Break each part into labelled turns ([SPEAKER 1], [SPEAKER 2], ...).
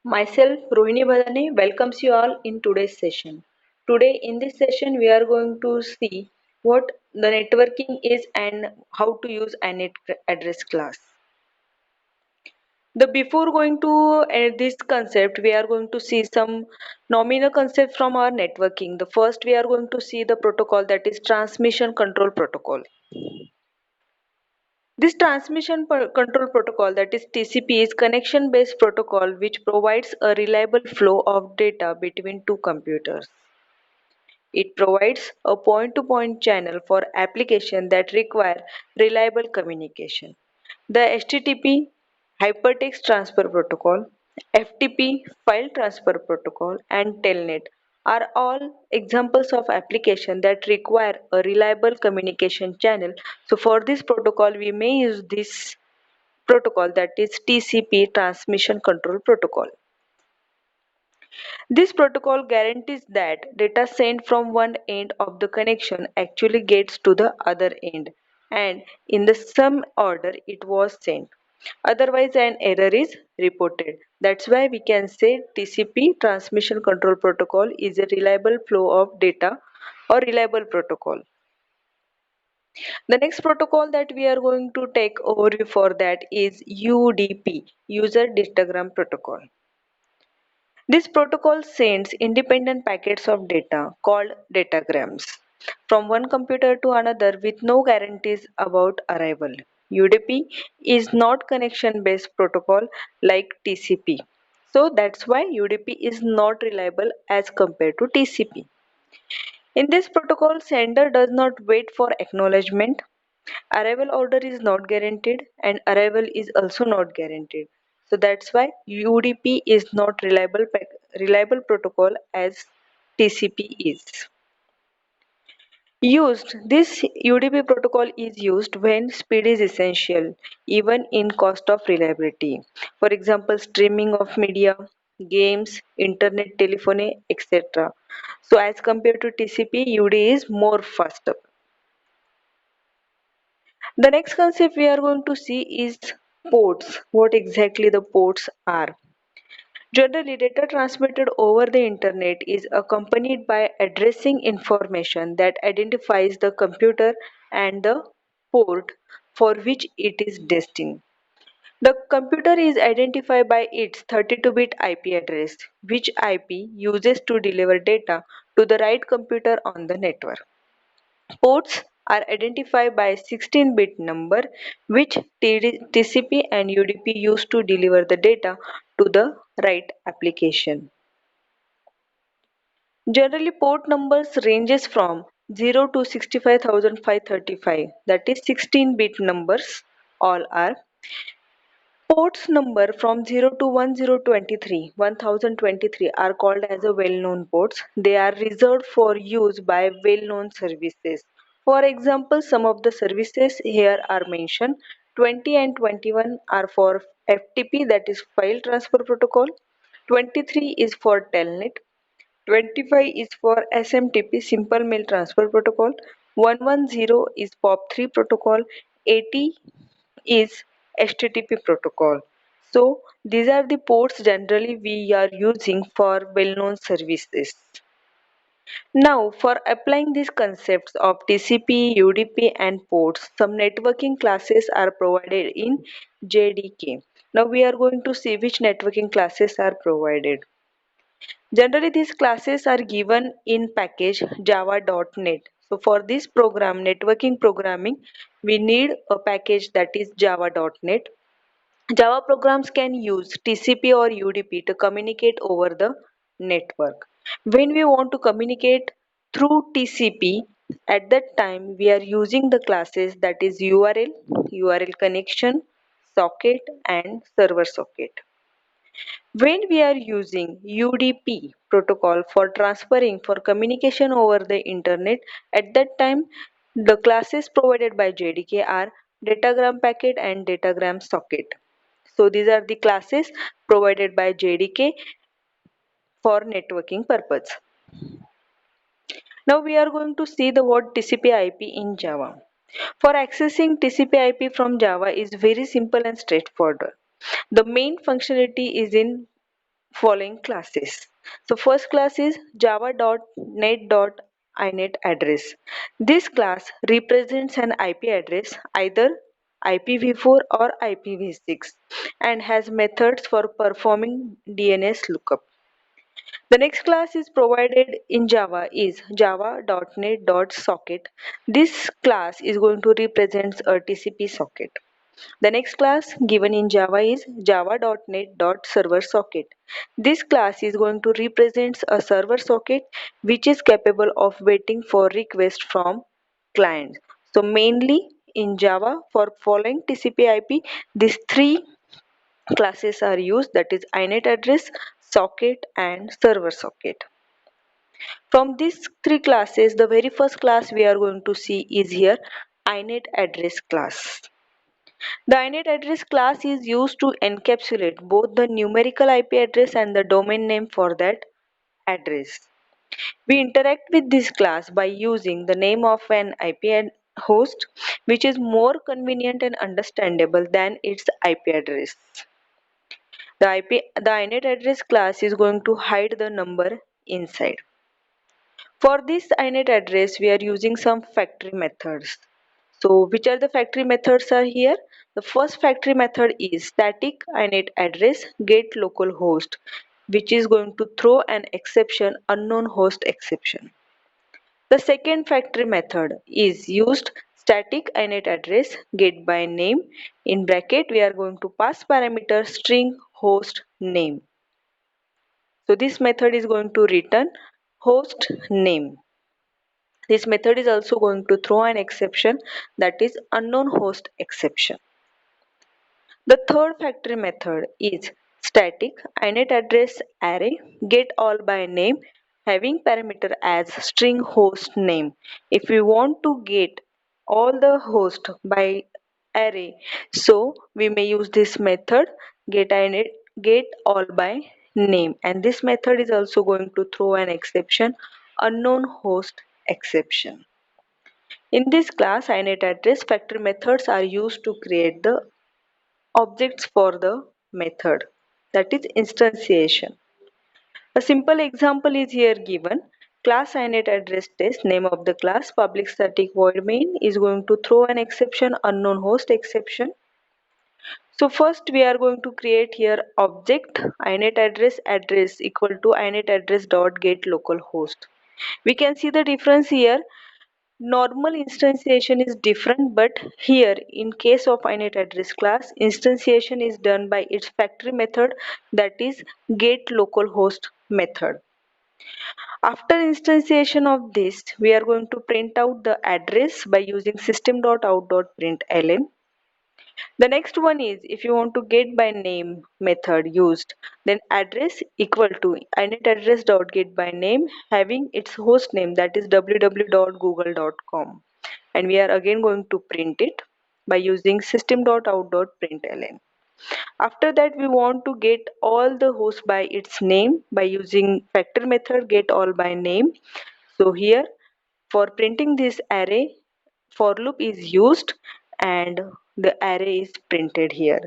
[SPEAKER 1] Myself, Rohini Badane, welcomes you all in today's session. Today, in this session, we are going to see what the networking is and how to use an address class. The before going to this concept, we are going to see some nominal concepts from our networking. The first, we are going to see the protocol that is transmission control protocol. This control protocol that is TCP is connection based protocol which provides a reliable flow of data between two computers. It provides a point to point channel for applications that require reliable communication. The HTTP Hypertext Transfer Protocol, FTP File Transfer Protocol, and Telnet are all examples of applications that require a reliable communication channel. So for this protocol, we may use this protocol that is TCP Transmission Control Protocol. This protocol guarantees that data sent from one end of the connection actually gets to the other end and in the same order it was sent. Otherwise, an error is reported. That's why we can say TCP Transmission Control Protocol is a reliable flow of data or reliable protocol. The next protocol that we are going to take overview for that is UDP, User Datagram Protocol. This protocol sends independent packets of data called datagrams from one computer to another with no guarantees about arrival. UDP is not connection based protocol like TCP. So that's why UDP is not reliable as compared to TCP. In this protocol, sender does not wait for acknowledgement. Arrival order is not guaranteed and arrival is also not guaranteed. So that's why UDP is not reliable protocol as TCP is. This UDP protocol is used when speed is essential, even in cost of reliability. For example, streaming of media, games, internet telephony, etc. So as compared to TCP, UD is more faster. The next concept we are going to see is ports. What exactly the ports are. Generally, data transmitted over the internet is accompanied by addressing information that identifies the computer and the port for which it is destined. The computer is identified by its 32-bit IP address, which IP uses to deliver data to the right computer on the network. Ports are identified by a 16-bit number which TCP and UDP use to deliver the data to the right application. Generally, port numbers ranges from 0 to 65535, that is 16-bit numbers all are. Ports number from 0 to 1023 are called as a well-known ports. They are reserved for use by well-known services. For example, some of the services here are mentioned. 20 and 21 are for FTP, that is File Transfer Protocol. 23 is for Telnet. 25 is for SMTP, Simple Mail Transfer Protocol. 110 is POP3 protocol. 80 is HTTP protocol. So these are the ports generally we are using for well-known services. Now for applying these concepts of TCP, UDP and ports, some networking classes are provided in JDK. Now we are going to see which networking classes are provided. Generally, these classes are given in package java.net. So for this program, networking programming, we need a package that is java.net. Java programs can use TCP or UDP to communicate over the network. When we want to communicate through TCP, at that time we are using the classes that is URL, URL connection, socket and server socket. When we are using UDP protocol for transferring for communication over the internet, at that time the classes provided by JDK are datagram packet and datagram socket. So these are the classes provided by JDK for networking purpose. Now we are going to see the word TCP/IP in Java. For accessing TCP/IP from Java is very simple and straightforward. The main functionality is in following classes. So first class is java.net.inet address. This class represents an IP address, either IPv4 or IPv6, and has methods for performing DNS lookup. The next class is provided in Java is java.net.socket. This class is going to represent a TCP socket. The next class given in Java is java.net.server-socket. This class is going to represent a server socket which is capable of waiting for requests from clients. So mainly in Java for following TCP IP, these three classes are used, that is inet address, socket and server socket. From these three classes, the very first class we are going to see is here inet address class. The inet address class is used to encapsulate both the numerical IP address and the domain name for that address. We interact with this class by using the name of an IP host, which is more convenient and understandable than its IP address. The inet address class is going to hide the number inside. For this inet address, we are using some factory methods. So which are the factory methods are here? The first factory method is static inet address get localhost, which is going to throw an exception unknown host exception. The second factory method is used static inet address get by name. In bracket we are going to pass parameter string host name. So this method is going to return host name. This method is also going to throw an exception, that is unknown host exception. The third factory method is static inet address array get all by name having parameter as string host name. If we want to get all the host by array, so we may use this method get all by name, and this method is also going to throw an exception unknown host exception. In this class, inet address factory methods are used to create the objects for the method, that is instantiation. A simple example is here given. Class inet address test, name of the class public static void main is going to throw an exception unknown host exception. So first we are going to create here object inet address equal to inet address dot get localhost. We can see the difference here. Normal instantiation is different, but here in case of inet address class, instantiation is done by its factory method, that is get localhost method. After instantiation of this, we are going to print out the address by using system.out.println. The next one is if you want to get by name method used, then address equal to inet address dot get by name having its host name, that is www.google.com, and we are again going to print it by using system.out.println. After that we want to get all the hosts by its name by using factor method get all by name. So here for printing this array, for loop is used and the array is printed here.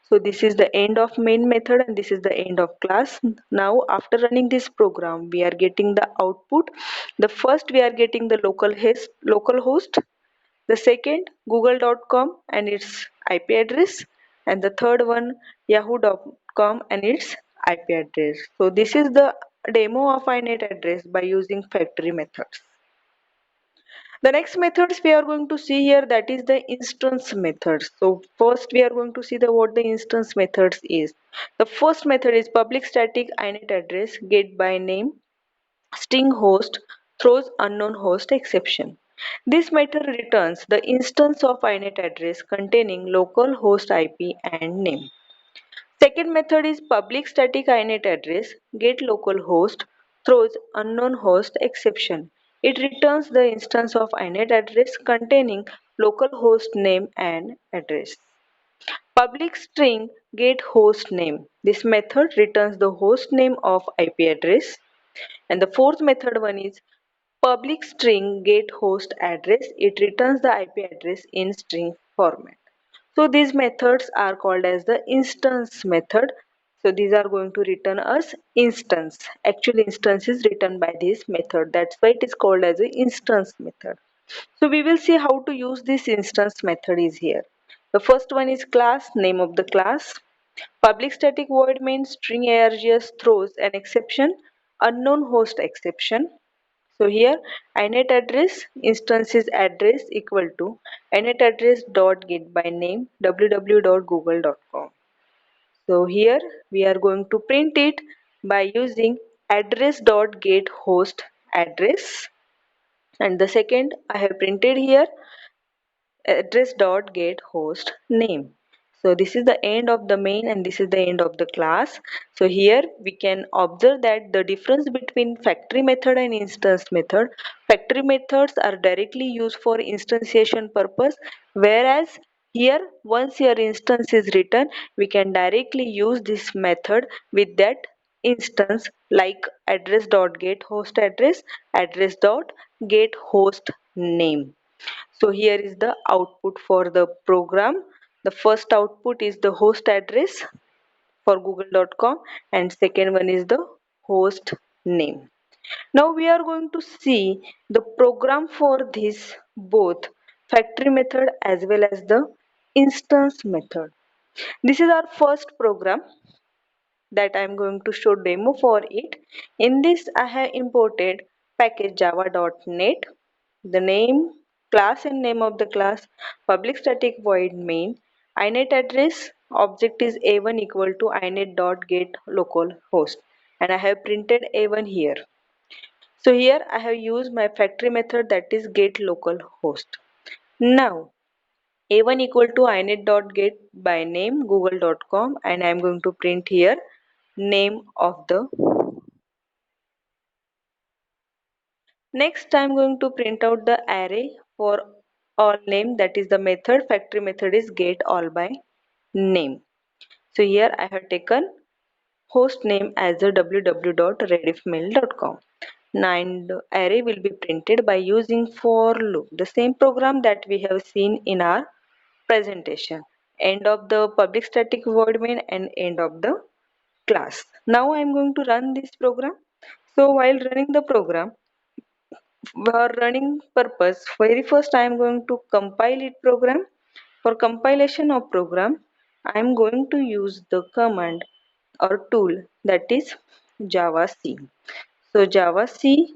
[SPEAKER 1] So this is the end of main method and this is the end of class. Now after running this program we are getting the output. The first we are getting the local host, the second google.com and its IP address, and the third one yahoo.com and its IP address. So this is the demo of inet address by using factory methods. The next methods we are going to see here, that is the instance methods. So first we are going to see the what the instance methods is. The first method is public static inet address get by name string host throws unknown host exception. This method returns the instance of inet address containing local host IP and name. Second method is public static inet address get localhost throws unknown host exception. It returns the instance of inet address containing localhost name and address. Public string get host name. This method returns the host name of IP address. And the fourth method one is public string get host address. It returns the IP address in string format. So these methods are called as the instance method. So these are going to return us instance. Actual instance is written by this method. That's why it is called as an instance method. So we will see how to use this instance method is here. The first one is class, name of the class. Public static void main string args throws an exception, unknown host exception. So here inet address instance is address equal to inet address dot get by name www.google.com. So here we are going to print it by using address dot get host address, and the second I have printed here address dot get host name. So this is the end of the main and this is the end of the class. So here we can observe that the difference between factory method and instance method, factory methods are directly used for instantiation purpose, whereas here once your instance is written we can directly use this method with that instance, like address dot get host address dot get host name. So here is the output for the program. The first output is the host address for google.com and second one is the host name. Now we are going to see the program for this both factory method as well as the instance method. This is our first program that I am going to show demo for it. In this I have imported package java.net, the name, class and name of the class, public static void main, inet address, object is a1 equal to inet.get localhost, and I have printed a1 here. So here I have used my factory method, that is get localhost. Now a1 equal to inet.get by name google.com, and I am going to print here name of the. Next I am going to print out the array for all name, that is the method, factory method is get all by name. So here I have taken host name as a www.rediffmail.com. And array will be printed by using for loop, the same program that we have seen in our presentation. End of the public static void main and end of the class. Now I am going to run this program. So while running the program, for running purpose, very first I am going to compile it program. For compilation of program I am going to use the command or tool, that is javac. So javac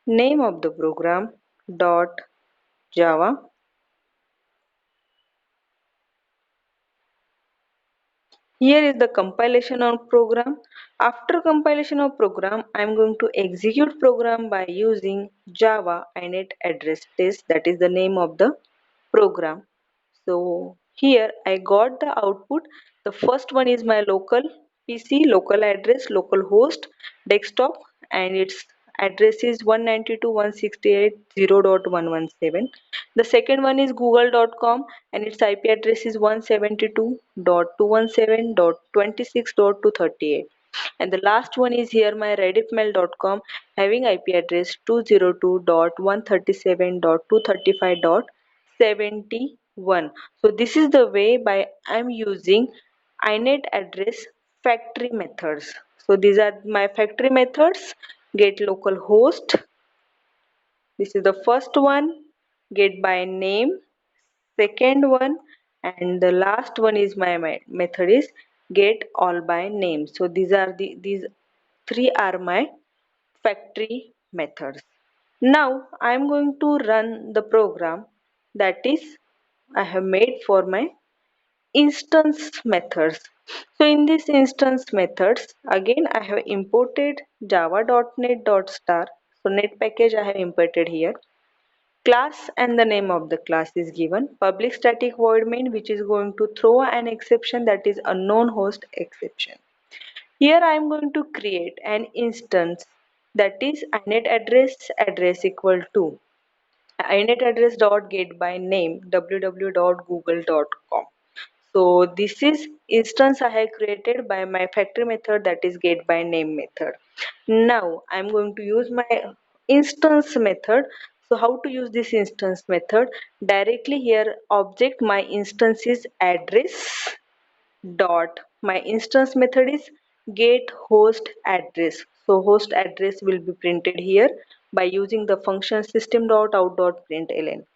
[SPEAKER 1] name of the program dot java. Here is the compilation of program. After compilation of program, I am going to execute program by using Java init address test, that is the name of the program. So here I got the output. The first one is my local PC, local address, local host, desktop, and its address is 192.168.0.117. The second one is google.com and its IP address is 172.217.26.238. And the last one is here my rediffmail.com having IP address 202.137.235.71. So this is the way by I'm using inet address factory methods. So these are my factory methods: get localhost, this is the first one, get by name, second one, and the last one is my method is get all by name. So these three are my factory methods. Now I am going to run the program that is I have made for my instance methods. So in this instance methods, again I have imported java.net.star. So net package I have imported here. Class and the name of the class is given. Public static void main, which is going to throw an exception, that is unknown host exception. Here I am going to create an instance, that is inet address equal to inet address dot get by name www.google.com. So this is instance I have created by my factory method, that is get by name method. Now I'm going to use my instance method. So how to use this instance method? Directly here object my instance is address dot my instance method is get host address. So host address will be printed here by using the function system.out.println.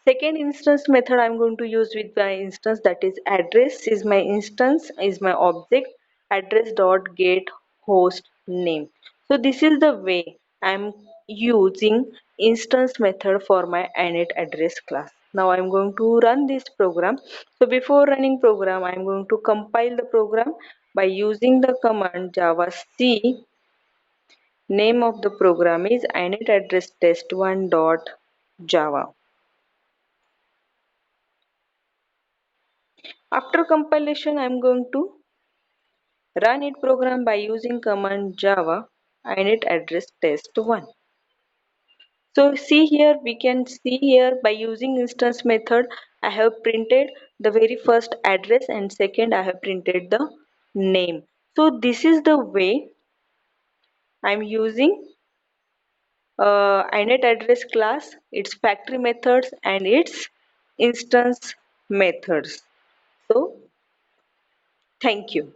[SPEAKER 1] Second instance method I'm going to use with my instance, that is address is my instance, is my object, address dot get host name. So this is the way I'm using instance method for my init address class. Now I'm going to run this program. So before running program, I'm going to compile the program by using the command java c. Name of the program is init address test1 dot java. After compilation, I'm going to run it program by using command java init address test1. So see here, we can see here by using instance method, I have printed the very first address and second I have printed the name. So this is the way I'm using init address class, its factory methods and its instance methods. So thank you.